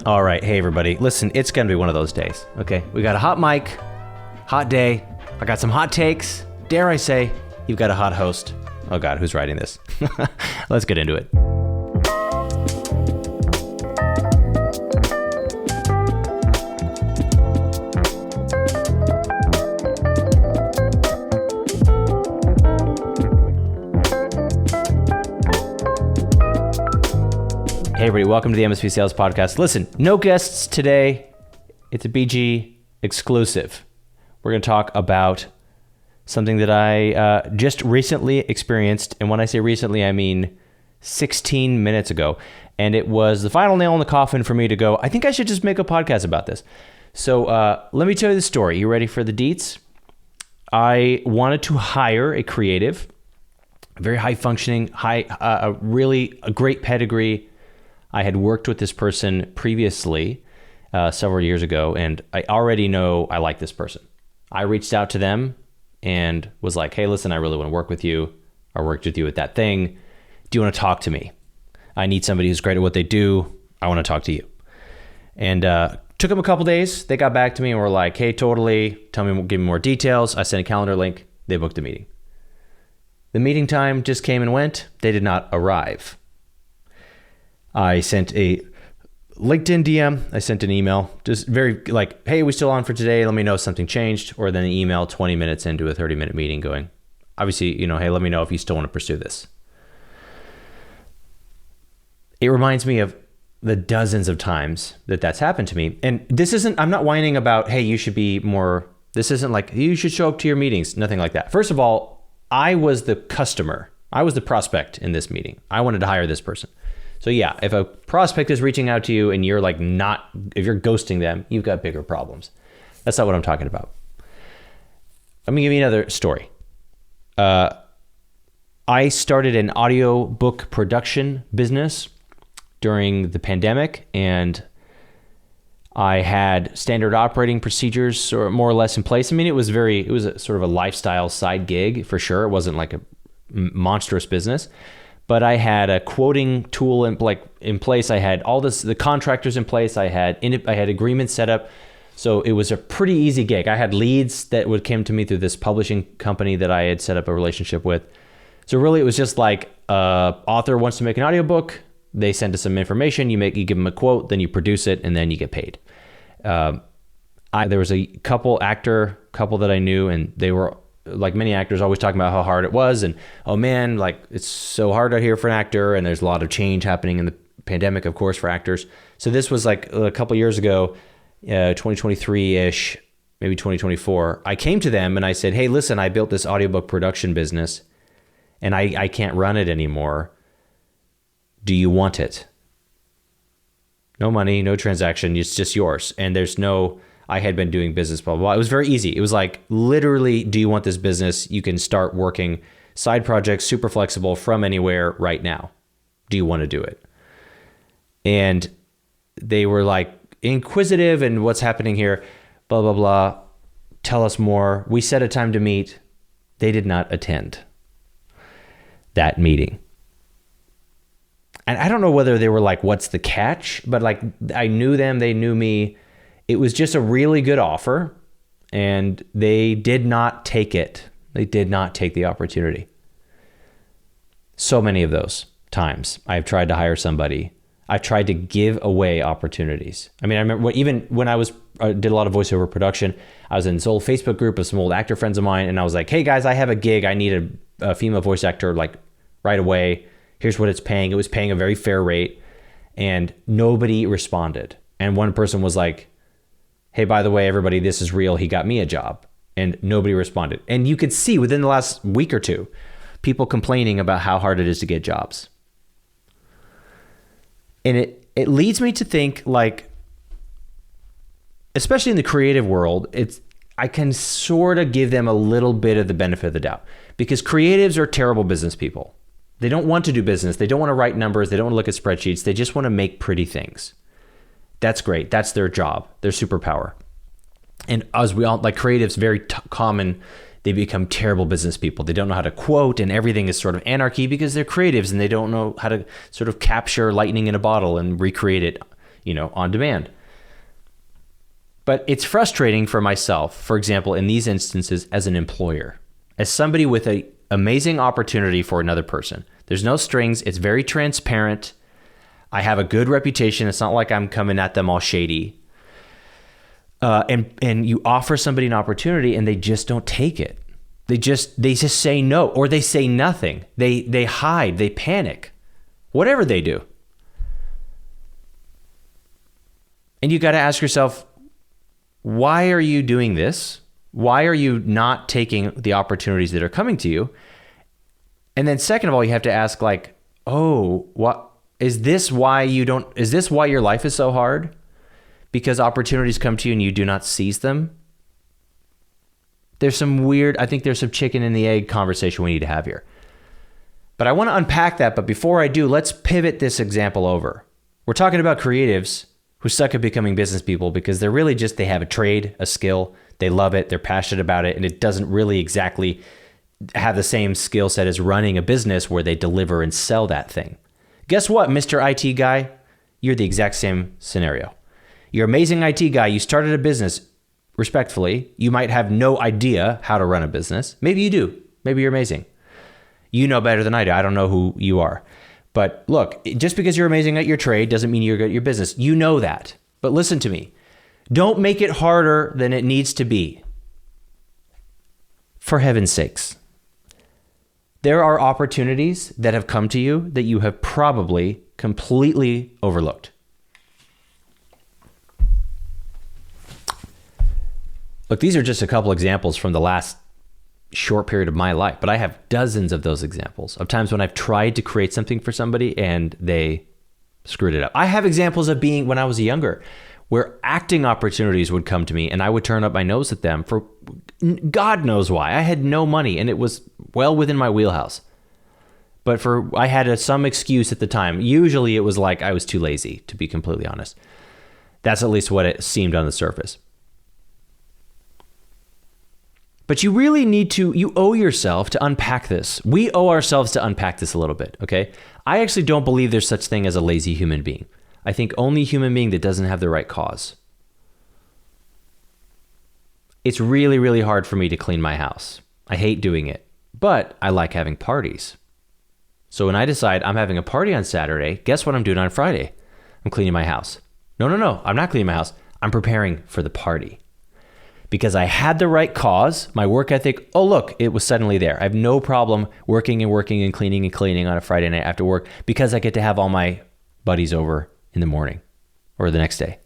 All right. Hey, everybody. Listen, it's going to be one of those days. Okay. We got a hot mic, hot day. I got some hot takes. Dare I say, you've got a hot host. Oh, God, who's writing this? Let's get into it. Hey everybody, welcome to the MSP Sales Podcast. Listen, no guests today. It's a BG exclusive. We're going to talk about something that I just recently experienced. And when I say recently, I mean 16 minutes ago. And it was the final nail in the coffin for me to go, I think I should just make a podcast about this. So let me tell you the story. You ready for the deets? I wanted to hire a creative, very high functioning, really a great pedigree. I had worked with this person previously several years ago, and I already know I like this person. I reached out to them and was like, hey, listen, I really want to work with you. I worked with you at that thing. Do you want to talk to me? I need somebody who's great at what they do. I want to talk to you. And took them a couple days. They got back to me and were like, hey, totally. Give me more details. I sent a calendar link. They booked a meeting. The meeting time just came and went. They did not arrive. I sent a LinkedIn DM. I sent an email, just very like, hey, we still on for today? Let me know if something changed. Or then an email 20 minutes into a 30-minute meeting going, obviously, hey, let me know if you still want to pursue this. It reminds me of the dozens of times that that's happened to me. And I'm not whining about, hey, you should be more, this isn't like, you should show up to your meetings, nothing like that. First of all, I was the customer. I was the prospect in this meeting. I wanted to hire this person. So yeah, if a prospect is reaching out to you and you're like if you're ghosting them, you've got bigger problems. That's not what I'm talking about. Let me give you another story. I started an audiobook production business during the pandemic, and I had standard operating procedures more or less in place. I mean, it was a sort of a lifestyle side gig for sure. It wasn't like a monstrous business. But I had a quoting tool in place. I had all the contractors in place. I had agreements set up. So it was a pretty easy gig. I had leads that would come to me through this publishing company that I had set up a relationship with. So really it was just like author wants to make an audiobook. They send us some information. You give them a quote, then you produce it, and then you get paid. There was a couple that I knew, and they were, like many actors, always talking about how hard it was, and oh man, like it's so hard out here for an actor, and there's a lot of change happening in the pandemic, of course, for actors. So this was like a couple years ago, 2023-ish, maybe 2024. I came to them and I said, hey, listen, I built this audiobook production business, and I can't run it anymore. Do you want it? No money, no transaction, it's just yours. And I had been doing business, blah, blah, blah. It was very easy. It was like, literally, do you want this business? You can start working side projects, super flexible from anywhere right now. Do you want to do it? And they were like inquisitive and what's happening here, blah, blah, blah. Tell us more. We set a time to meet. They did not attend that meeting. And I don't know whether they were like, what's the catch? But like, I knew them, they knew me. It was just a really good offer, and they did not take it. They did not take the opportunity. So many of those times I've tried to hire somebody. I've tried to give away opportunities. I mean, I remember even when I did a lot of voiceover production, I was in this old Facebook group of some old actor friends of mine, and I was like, hey guys, I have a gig. I need a female voice actor like right away. Here's what it's paying. It was paying a very fair rate, and nobody responded. And one person was like, hey, by the way, everybody, this is real. He got me a job. And nobody responded. And you could see within the last week or two, people complaining about how hard it is to get jobs. And it leads me to think, like, especially in the creative world, I can sort of give them a little bit of the benefit of the doubt, because creatives are terrible business people. They don't want to do business. They don't want to write numbers. They don't want to look at spreadsheets. They just want to make pretty things. That's great. That's their job, their superpower. And as we all, like creatives, very common, they become terrible business people. They don't know how to quote, and everything is sort of anarchy because they're creatives and they don't know how to sort of capture lightning in a bottle and recreate it, on demand. But it's frustrating for myself, for example, in these instances as an employer, as somebody with an amazing opportunity for another person. There's no strings. It's very transparent. I have a good reputation. It's not like I'm coming at them all shady. And you offer somebody an opportunity and they just don't take it. They just say no, or they say nothing. They hide, they panic, whatever they do. And you got to ask yourself, why are you doing this? Why are you not taking the opportunities that are coming to you? And then second of all, you have to ask what is this why your life is so hard? Because opportunities come to you and you do not seize them? I think there's some chicken and the egg conversation we need to have here. But I want to unpack that. But before I do, let's pivot this example over. We're talking about creatives who suck at becoming business people because they're really they have a trade, a skill, they love it, they're passionate about it, and it doesn't really exactly have the same skill set as running a business where they deliver and sell that thing. Guess what, Mr. IT guy? You're the exact same scenario. You're an amazing IT guy. You started a business. Respectfully, you might have no idea how to run a business. Maybe you do. Maybe you're amazing. You know better than I do. I don't know who you are. But look, just because you're amazing at your trade doesn't mean you're good at your business. You know that. But listen to me. Don't make it harder than it needs to be. For heaven's sakes. There are opportunities that have come to you that you have probably completely overlooked. Look, these are just a couple examples from the last short period of my life, but I have dozens of those examples of times when I've tried to create something for somebody and they screwed it up. I have examples of being when I was younger, where acting opportunities would come to me and I would turn up my nose at them for God knows why. I had no money and it was well within my wheelhouse. But I had some excuse at the time. Usually it was like I was too lazy, to be completely honest. That's at least what it seemed on the surface. But you really you owe yourself to unpack this. We owe ourselves to unpack this a little bit, okay? I actually don't believe there's such thing as a lazy human being. I think only a human being that doesn't have the right cause. It's really, really hard for me to clean my house. I hate doing it, but I like having parties. So when I decide I'm having a party on Saturday, guess what I'm doing on Friday? I'm cleaning my house. No, I'm not cleaning my house. I'm preparing for the party. Because I had the right cause, my work ethic, it was suddenly there. I have no problem working and cleaning on a Friday night after work because I get to have all my buddies over in the morning or the next day.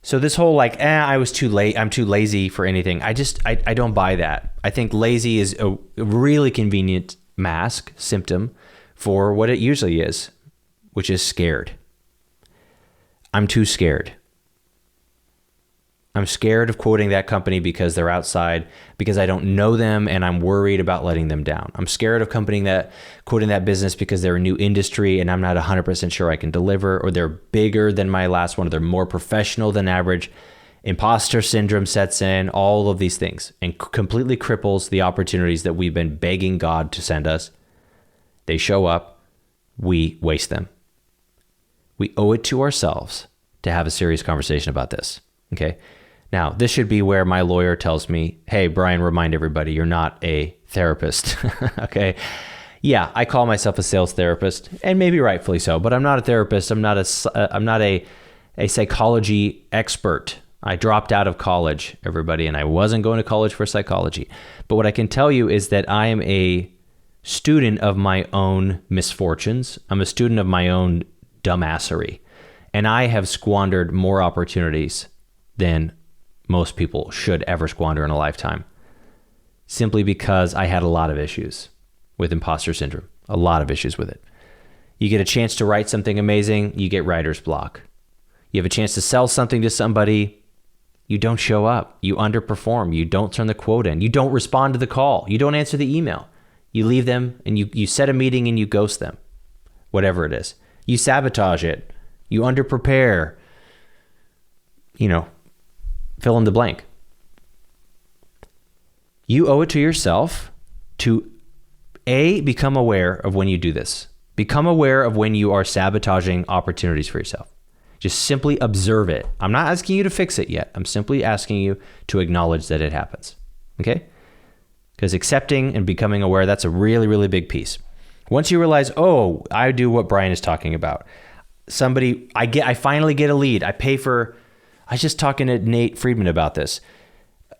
So this whole I was too late, I'm too lazy for anything. I don't buy that. I think lazy is a really convenient symptom for what it usually is, which is scared. I'm too scared. I'm scared of quoting that company because they're outside, because I don't know them and I'm worried about letting them down. I'm scared of quoting that business because they're a new industry and I'm not 100% sure I can deliver, or they're bigger than my last one, or they're more professional than average. Imposter syndrome sets in, all of these things, and completely cripples the opportunities that we've been begging God to send us. They show up, we waste them. We owe it to ourselves to have a serious conversation about this, okay? Now, this should be where my lawyer tells me, hey, Brian, remind everybody you're not a therapist, okay? Yeah, I call myself a sales therapist, and maybe rightfully so, but I'm not a therapist. I'm not a psychology expert. I dropped out of college, everybody, and I wasn't going to college for psychology. But what I can tell you is that I am a student of my own misfortunes. I'm a student of my own dumbassery, and I have squandered more opportunities than most people should ever squander in a lifetime, simply because I had a lot of issues with imposter syndrome, a lot of issues with it. You get a chance to write something amazing, you get writer's block. You have a chance to sell something to somebody, you don't show up, you underperform, you don't turn the quote in, you don't respond to the call, you don't answer the email, you leave them and you set a meeting and you ghost them, whatever it is. You sabotage it, you underprepare, fill in the blank. You owe it to yourself to become aware of when you do this. Become aware of when you are sabotaging opportunities for yourself. Just simply observe it. I'm not asking you to fix it yet. I'm simply asking you to acknowledge that it happens. Okay? Because accepting and becoming aware, that's a really, really big piece. Once you realize, oh, I do what Brian is talking about. I finally get a lead. I was just talking to Nate Friedman about this.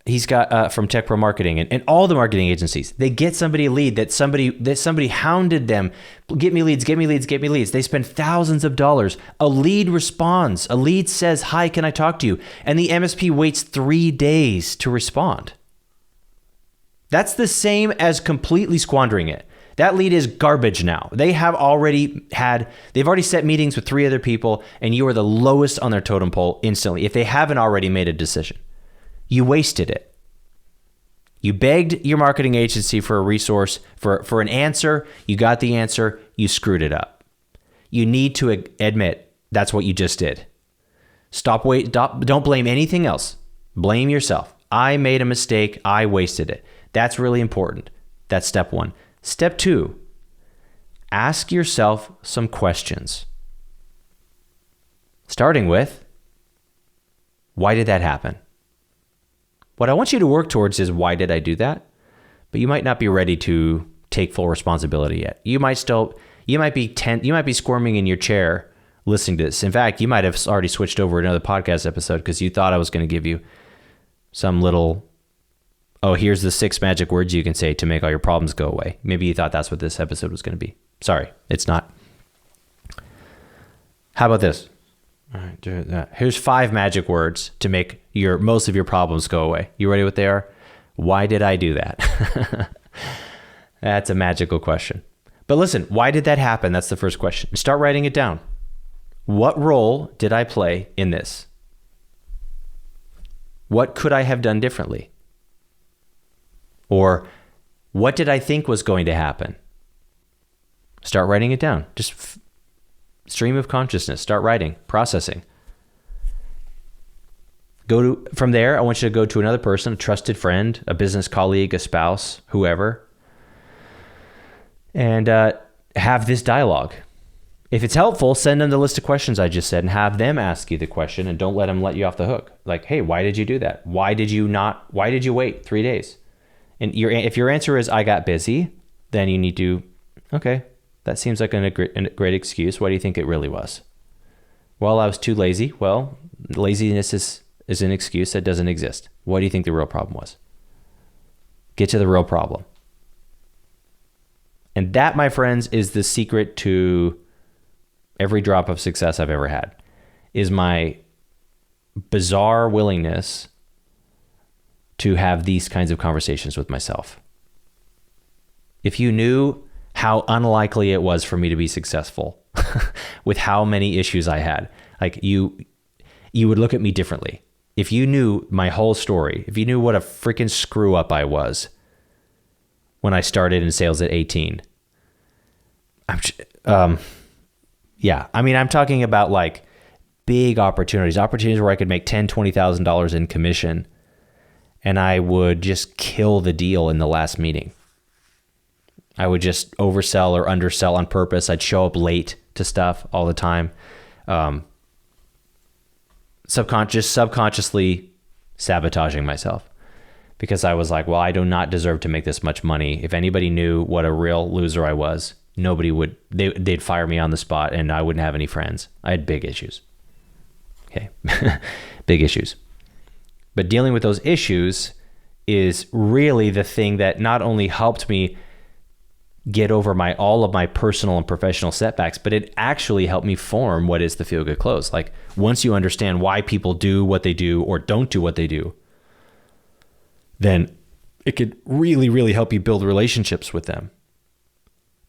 He's got from Tech Pro Marketing and all the marketing agencies. They get somebody a lead that somebody hounded them. Get me leads, get me leads, get me leads. They spend thousands of dollars. A lead responds. A lead says, hi, can I talk to you? And the MSP waits 3 days to respond. That's the same as completely squandering it. That lead is garbage now. They've already set meetings with 3 other people, and you are the lowest on their totem pole instantly if they haven't already made a decision. You wasted it. You begged your marketing agency for a resource, for an answer. You got the answer. You screwed it up. You need to admit that's what you just did. Don't blame anything else. Blame yourself. I made a mistake. I wasted it. That's really important. That's step 1. Step 2, ask yourself some questions. Starting with, why did that happen? What I want you to work towards is, why did I do that? But you might not be ready to take full responsibility yet. You might be squirming in your chair listening to this. In fact, you might have already switched over to another podcast episode because you thought I was going to give you some little, here's the 6 magic words you can say to make all your problems go away. Maybe you thought that's what this episode was going to be. Sorry, it's not. How about this? All right, here's 5 magic words to make most of your problems go away. You ready what they are? Why did I do that? That's a magical question. But listen, why did that happen? That's the first question. Start writing it down. What role did I play in this? What could I have done differently? Or what did I think was going to happen? Start writing it down. Just stream of consciousness. Start writing, processing. From there, I want you to go to another person, a trusted friend, a business colleague, a spouse, whoever, and have this dialogue. If it's helpful, send them the list of questions I just said and have them ask you the question, and don't let them let you off the hook. Like, hey, why did you do that? Why did you wait 3 days? And if your answer is, I got busy, then you need to, okay, that seems like a great excuse. What do you think it really was? Well, I was too lazy. Well, laziness is an excuse that doesn't exist. What do you think the real problem was? Get to the real problem. And that, my friends, is the secret to every drop of success I've ever had, is my bizarre willingness to have these kinds of conversations with myself. If you knew how unlikely it was for me to be successful with how many issues I had, like you would look at me differently. If you knew my whole story, if you knew what a freaking screw up I was when I started in sales at 18. I'm talking about like big opportunities where I could make $10,000, $20,000 in commission, and I would just kill the deal in the last meeting. I would just oversell or undersell on purpose. I'd show up late to stuff all the time. Subconsciously sabotaging myself, because I was like, well, I do not deserve to make this much money. If anybody knew what a real loser I was, they'd fire me on the spot and I wouldn't have any friends. I had big issues. Okay. Big issues. But dealing with those issues is really the thing that not only helped me get over all of my personal and professional setbacks, but it actually helped me form what is the Feel Good Close. Like, once you understand why people do what they do or don't do what they do, then it could really, really help you build relationships with them.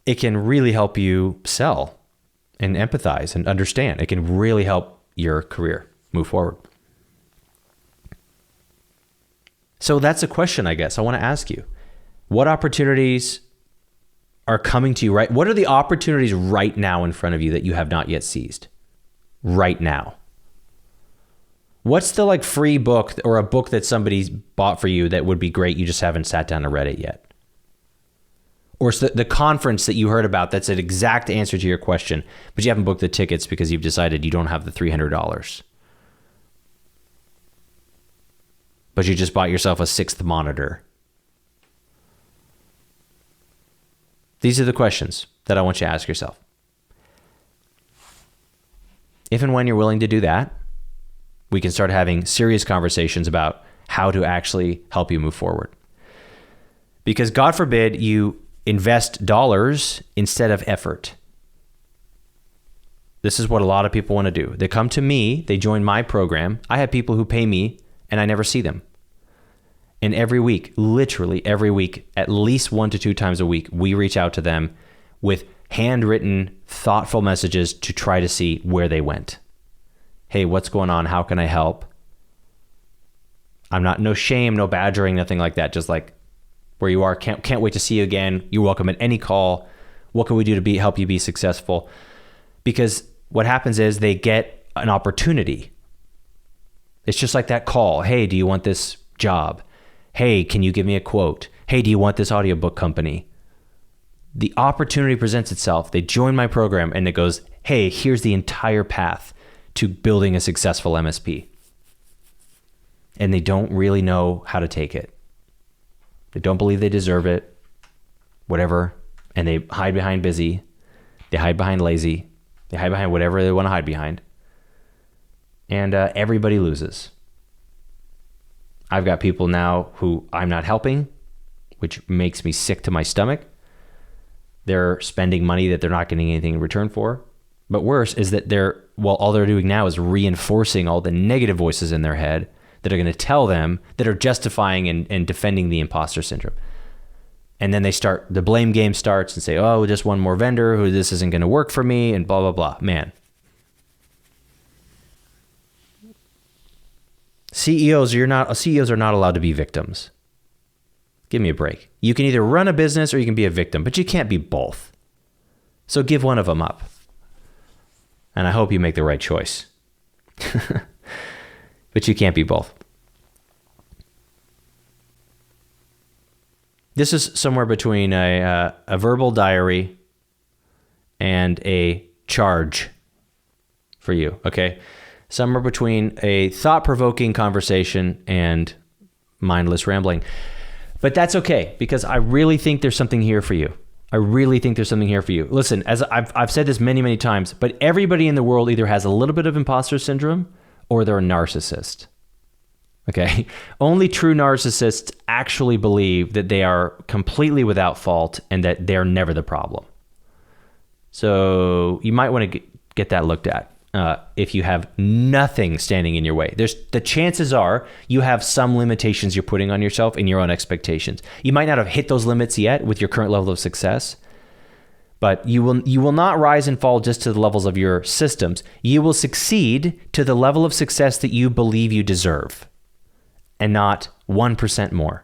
It can really help you sell and empathize and understand. It can really help your career move forward. So that's a question, I guess, I want to ask you. What opportunities are coming to you right? What are the opportunities right now in front of you that you have not yet seized? Right now. What's the free book or a book that somebody's bought for you that would be great, you just haven't sat down and read it yet? Or it's the conference that you heard about that's an exact answer to your question, but you haven't booked the tickets because you've decided you don't have the $300. But you just bought yourself a sixth monitor. These are the questions that I want you to ask yourself. If and when you're willing to do that, we can start having serious conversations about how to actually help you move forward. Because God forbid you invest dollars instead of effort. This is what a lot of people want to do. They come to me, they join my program. I have people who pay me and I never see them. And every week, literally every week, at least 1 to 2 times a week, we reach out to them with handwritten, thoughtful messages to try to see where they went. Hey, what's going on? How can I help? I'm not, no shame, no badgering, nothing like that. Just like where you are, can't wait to see you again. You're welcome at any call. What can we do to help you be successful? Because what happens is they get an opportunity. It's just like that call. Hey, do you want this job? Hey, can you give me a quote? Hey, do you want this audiobook company? The opportunity presents itself. They join my program and it goes, hey, here's the entire path to building a successful MSP. And they don't really know how to take it. They don't believe they deserve it, whatever. And they hide behind busy. They hide behind lazy. They hide behind whatever they want to hide behind. And everybody loses. I've got people now who I'm not helping, which makes me sick to my stomach. They're spending money that they're not getting anything in return for. But worse is that all they're doing now is reinforcing all the negative voices in their head that are going to tell them, that are justifying and defending the imposter syndrome. And then the blame game starts and say, oh, just one more vendor who this isn't going to work for me and blah, blah, blah. Man. CEOs are not allowed to be victims. Give me a break. You can either run a business or you can be a victim, but you can't be both. So give one of them up. And I hope you make the right choice. But you can't be both. This is somewhere between a verbal diary and a charge for you, okay? Somewhere between a thought-provoking conversation and mindless rambling. But that's okay, because I really think there's something here for you. Listen, as I've said this many, many times, but everybody in the world either has a little bit of imposter syndrome or they're a narcissist. Okay? Only true narcissists actually believe that they are completely without fault and that they're never the problem. So you might want to get that looked at. If you have nothing standing in your way, the chances are you have some limitations you're putting on yourself and your own expectations. You might not have hit those limits yet with your current level of success, but you will not rise and fall just to the levels of your systems. You will succeed to the level of success that you believe you deserve, and not 1% more.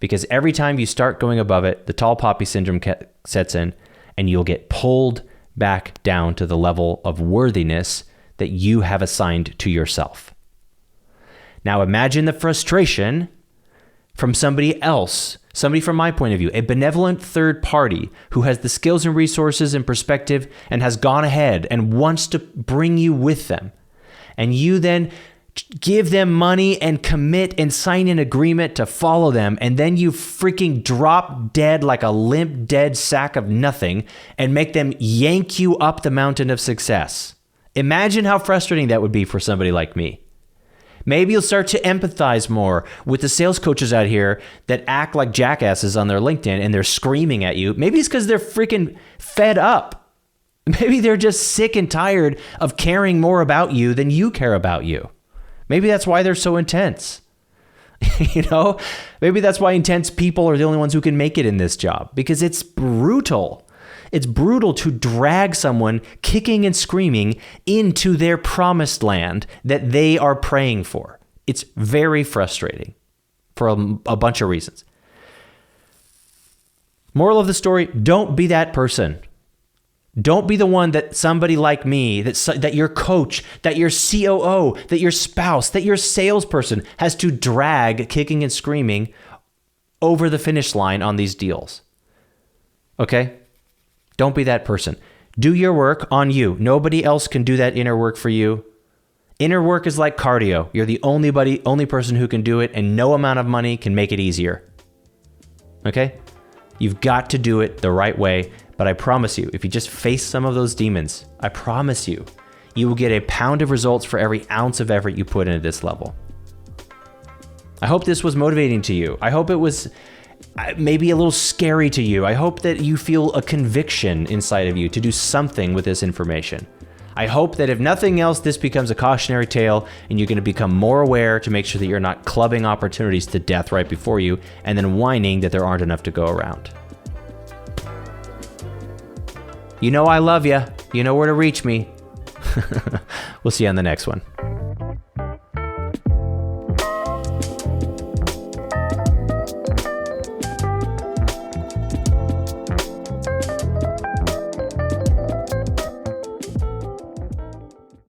Because every time you start going above it, the tall poppy syndrome sets in, and you'll get pulled back down to the level of worthiness that you have assigned to yourself. Now imagine the frustration from somebody else, somebody from my point of view, a benevolent third party who has the skills and resources and perspective and has gone ahead and wants to bring you with them. And you then give them money and commit and sign an agreement to follow them, and then you freaking drop dead like a limp dead sack of nothing and make them yank you up the mountain of success. Imagine how frustrating that would be for somebody like me. Maybe you'll start to empathize more with the sales coaches out here that act like jackasses on their LinkedIn and they're screaming at you. Maybe it's because they're freaking fed up. Maybe they're just sick and tired of caring more about you than you care about you. Maybe that's why they're so intense. Maybe that's why intense people are the only ones who can make it in this job, because it's brutal. It's brutal to drag someone kicking and screaming into their promised land that they are praying for. It's very frustrating for a bunch of reasons. Moral of the story, don't be that person. Don't be the one that somebody like me, that your coach, that your COO, that your spouse, that your salesperson has to drag kicking and screaming over the finish line on these deals. Okay? Don't be that person. Do your work on you. Nobody else can do that inner work for you. Inner work is like cardio. You're the only person who can do it, and no amount of money can make it easier. Okay? You've got to do it the right way, but I promise you, if you just face some of those demons, I promise you, you will get a pound of results for every ounce of effort you put into this level. I hope this was motivating to you. I hope it was maybe a little scary to you. I hope that you feel a conviction inside of you to do something with this information. I hope that if nothing else, this becomes a cautionary tale and you're going to become more aware to make sure that you're not clubbing opportunities to death right before you and then whining that there aren't enough to go around. You know I love you. You know where to reach me. We'll see you on the next one.